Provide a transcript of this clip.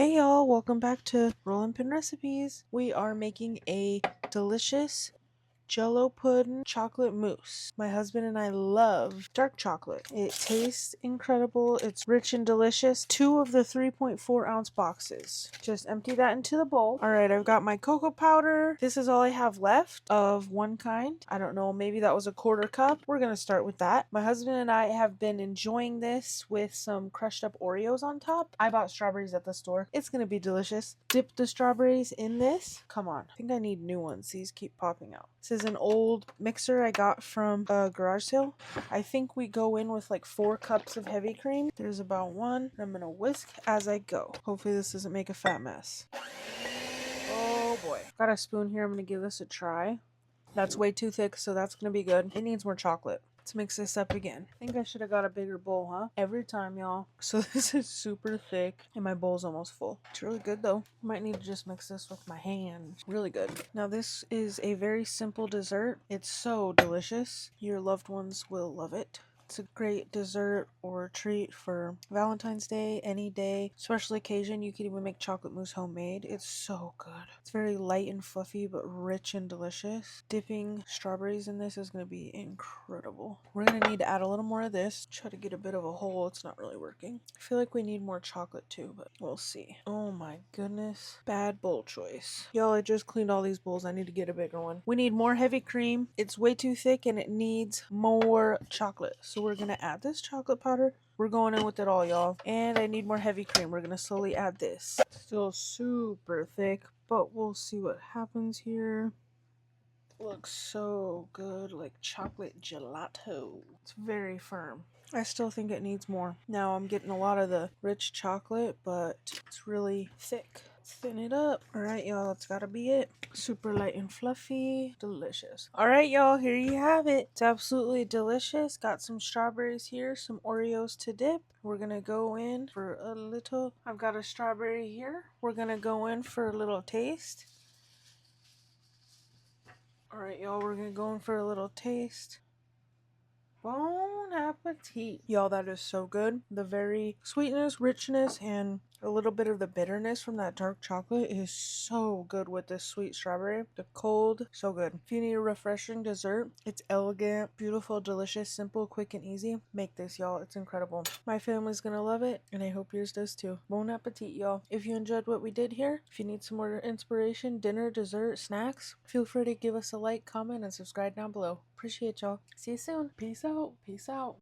Hey y'all, welcome back to Rollin' Pin Recipes. We are making a delicious Jello pudding chocolate mousse. My husband and I love dark chocolate. It tastes incredible. It's rich and delicious. 2 of the 3.4 ounce boxes. Just empty that into the bowl. All right, I've got my cocoa powder. This is all I have left of one kind. I don't know, maybe that was a 1/4 cup. We're gonna start with that. My husband and I have been enjoying this with some crushed up Oreos on top. I bought strawberries at the store. It's gonna be delicious. Dip the strawberries in this. Come on, I think I need new ones. These keep popping out. This is an old mixer I got from a garage sale. I think we go in with like 4 cups of heavy cream. There's about one. I'm gonna whisk as I go. Hopefully this doesn't make a fat mess. Oh boy. Got a spoon here. I'm gonna give this a try. That's way too thick, so that's gonna be good. It needs more chocolate. Let's mix this up again. I think I should have got a bigger bowl, huh? Every time, y'all. So this is super thick and my bowl's almost full. It's really good though. Might need to just mix this with my hand. Really good. Now this is a very simple dessert. It's so delicious. Your loved ones will love it. It's a great dessert or treat for Valentine's Day, any day, special occasion. You could even make chocolate mousse homemade. It's so good. It's very light and fluffy, but rich and delicious. Dipping strawberries in this is going to be incredible. We're going to need to add a little more of this. Try to get a bit of a hole. It's not really working. I feel like we need more chocolate too, but we'll see. Oh my goodness. Bad bowl choice. Y'all, I just cleaned all these bowls. I need to get a bigger one. We need more heavy cream. It's way too thick and it needs more chocolate. So we're going to add this chocolate powder. We're going in with it all, y'all. And I need more heavy cream. We're going to slowly add this. Still super thick, but we'll see what happens here. Looks so good, like chocolate gelato. It's very firm. I still think it needs more. Now I'm getting a lot of the rich chocolate, but it's really thick. Let's thin it up. All right, y'all, that's gotta be it. Super light and fluffy, delicious. All right, y'all, here you have it. It's absolutely delicious. Got some strawberries here, some Oreos to dip. We're gonna go in for a little. I've got a strawberry here. We're gonna go in for a little taste. All right, y'all, we're gonna go in for a little taste. Bon appetit. Y'all, that is so good. The very sweetness, richness, and a little bit of the bitterness from that dark chocolate is so good with this sweet strawberry. The cold, so good. If you need a refreshing dessert, it's elegant, beautiful, delicious, simple, quick, and easy. Make this, y'all. It's incredible. My family's gonna love it, and I hope yours does too. Bon appetit, y'all. If you enjoyed what we did here, if you need some more inspiration, dinner, dessert, snacks, feel free to give us a like, comment, and subscribe down below. Appreciate y'all. See you soon. Peace out. Peace out.